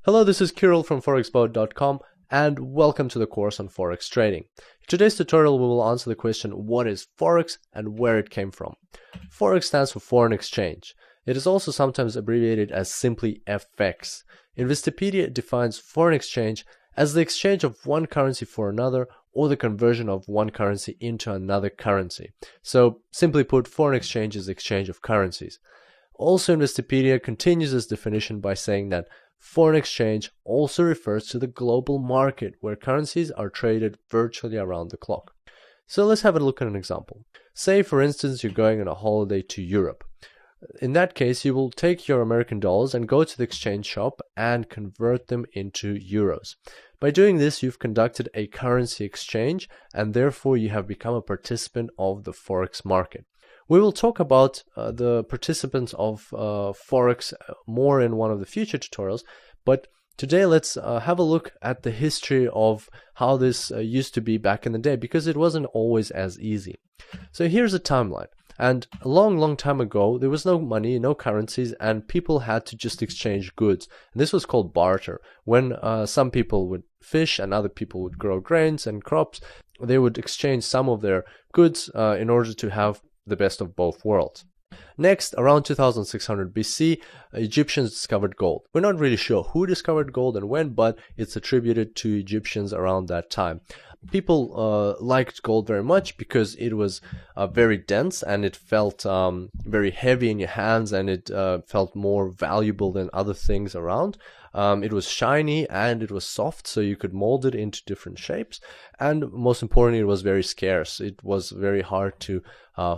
Hello, this is Kirill from forexboat.com and welcome to the course on Forex trading. In today's tutorial we will answer the question, what is Forex and where it came from. Forex stands for foreign exchange. It is also sometimes abbreviated as simply FX. Investopedia defines foreign exchange as the exchange of one currency for another or the conversion of one currency into another currency. So simply put, foreign exchange is the exchange of currencies. Also, Investopedia continues this definition by saying that foreign exchange also refers to the global market where currencies are traded virtually around the clock. So let's have a look at an example. Say, for instance, you're going on a holiday to Europe. In that case, you will take your American dollars and go to the exchange shop and convert them into euros. By doing this, you've conducted a currency exchange and therefore you have become a participant of the Forex market. We will talk about the participants of Forex more in one of the future tutorials, but today let's have a look at the history of how this used to be back in the day, because it wasn't always as easy. So here's a timeline. And a long time ago, there was no money, no currencies, and people had to just exchange goods. And this was called barter. When some people would fish and other people would grow grains and crops, they would exchange some of their goods in order to have the best of both worlds. Next, around 2600 BC, Egyptians discovered gold. We're not really sure who discovered gold and when, but it's attributed to Egyptians around that time. People liked gold very much because it was very dense and it felt very heavy in your hands, and it felt more valuable than other things around. It was shiny and it was soft, so you could mold it into different shapes, and most importantly, it was very scarce. It was very hard to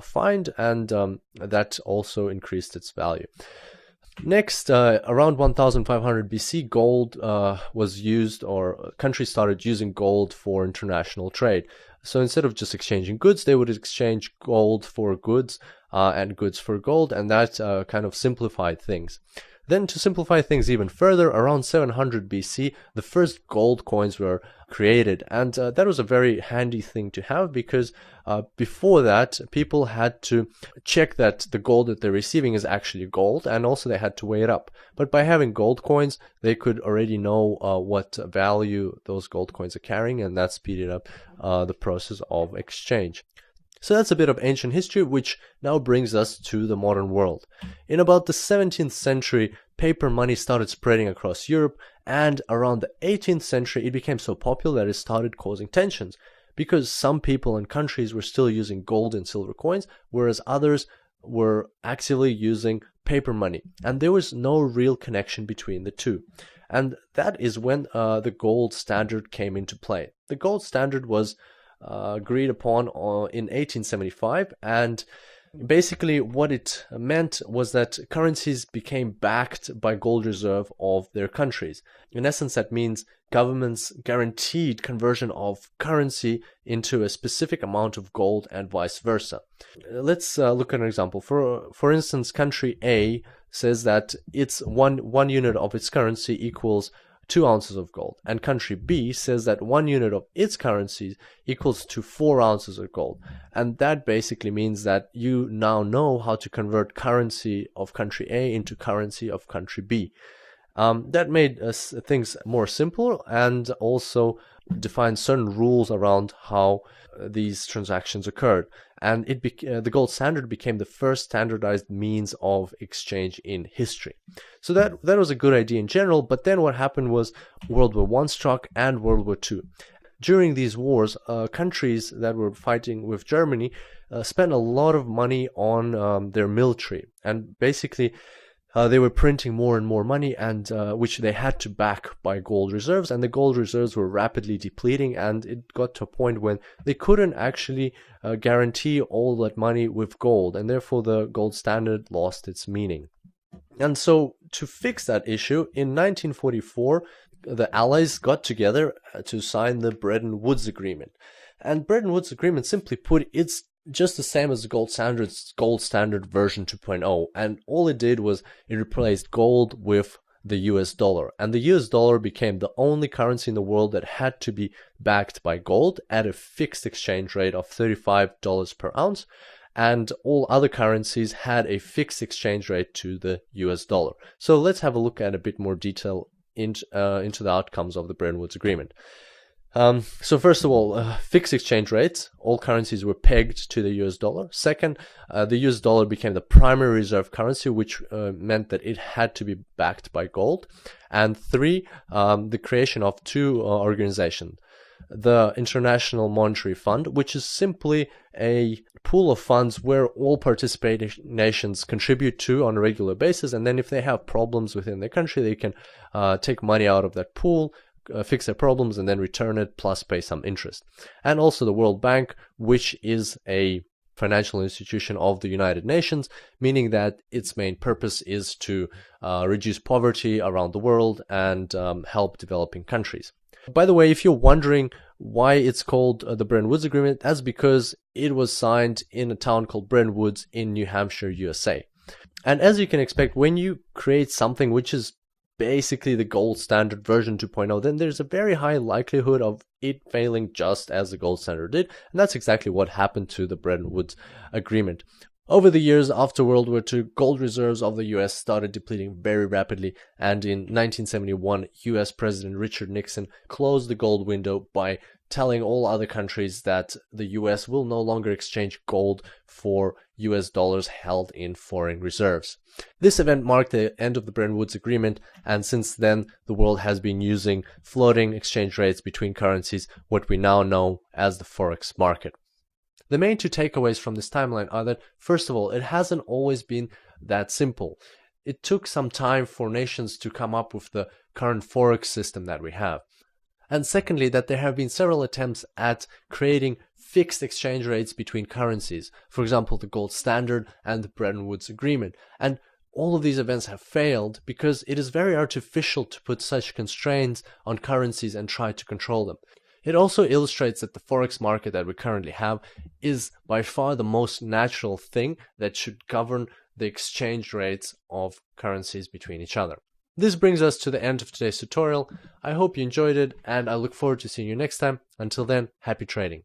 find, and that also increased its value. Next, around 1500 BC, gold was used, or countries started using gold for international trade. So instead of just exchanging goods, they would exchange gold for goods and goods for gold, and that kind of simplified things. Then, to simplify things even further, around 700 BC, the first gold coins were created, and that was a very handy thing to have, because before that, people had to check that the gold that they're receiving is actually gold, and also they had to weigh it up. But by having gold coins, they could already know what value those gold coins are carrying, and that speeded up the process of exchange. So that's a bit of ancient history, which now brings us to the modern world. In about the 17th century, paper money started spreading across Europe, and around the 18th century it became so popular that it started causing tensions, because some people and countries were still using gold and silver coins, whereas others were actively using paper money, and there was no real connection between the two. And that is when the gold standard came into play. The gold standard was agreed upon in 1875, and basically what it meant was that currencies became backed by gold reserve of their countries. In essence, that means governments guaranteed conversion of currency into a specific amount of gold and vice versa. Let's look at an example. For instance, country A says that its one unit of its currency equals 2 ounces of gold, and country B says that 1 unit of its currency equals to 4 ounces of gold. And that basically means that you now know how to convert currency of country A into currency of country B. That made things more simple, and also defined certain rules around how these transactions occurred. And the gold standard became the first standardized means of exchange in history. So that was a good idea in general, but then what happened was World War I struck and World War II. During these wars, countries that were fighting with Germany spent a lot of money on their military, and basically they were printing more and more money, and which they had to back by gold reserves, and the gold reserves were rapidly depleting, and it got to a point when they couldn't actually guarantee all that money with gold, and therefore the gold standard lost its meaning. And so to fix that issue, in 1944, the Allies got together to sign the Bretton Woods Agreement. And Bretton Woods Agreement, simply put, it's just the same as the gold standard version 2.0, and all it did was it replaced gold with the US dollar, and the US dollar became the only currency in the world that had to be backed by gold at a fixed exchange rate of $35 per ounce, and all other currencies had a fixed exchange rate to the US dollar. So let's have a look at a bit more detail into the outcomes of the Bretton Woods Agreement. So first of all, fixed exchange rates. All currencies were pegged to the US dollar. Second, the US dollar became the primary reserve currency, which meant that it had to be backed by gold. And three, the creation of two organizations. The International Monetary Fund, which is simply a pool of funds where all participating nations contribute to on a regular basis, and then if they have problems within their country, they can take money out of that pool, fix their problems, and then return it, plus pay some interest. And also the World Bank, which is a financial institution of the United Nations, meaning that its main purpose is to reduce poverty around the world and help developing countries. By the way, if you're wondering why it's called the Bretton Woods Agreement, that's because it was signed in a town called Bretton Woods in New Hampshire, USA. And as you can expect, when you create something which is basically the gold standard version 2.0, then there's a very high likelihood of it failing just as the gold standard did. And that's exactly what happened to the Bretton Woods Agreement. Over the years after World War II, gold reserves of the US started depleting very rapidly, and in 1971, US President Richard Nixon closed the gold window by telling all other countries that the US will no longer exchange gold for US dollars held in foreign reserves. This event marked the end of the Bretton Woods Agreement, and since then, the world has been using floating exchange rates between currencies, what we now know as the Forex market. The main two takeaways from this timeline are that, first of all, it hasn't always been that simple. It took some time for nations to come up with the current Forex system that we have. And secondly, that there have been several attempts at creating fixed exchange rates between currencies. For example, the gold standard and the Bretton Woods Agreement. And all of these events have failed because it is very artificial to put such constraints on currencies and try to control them. It also illustrates that the Forex market that we currently have is by far the most natural thing that should govern the exchange rates of currencies between each other. This brings us to the end of today's tutorial. I hope you enjoyed it, and I look forward to seeing you next time. Until then, happy trading.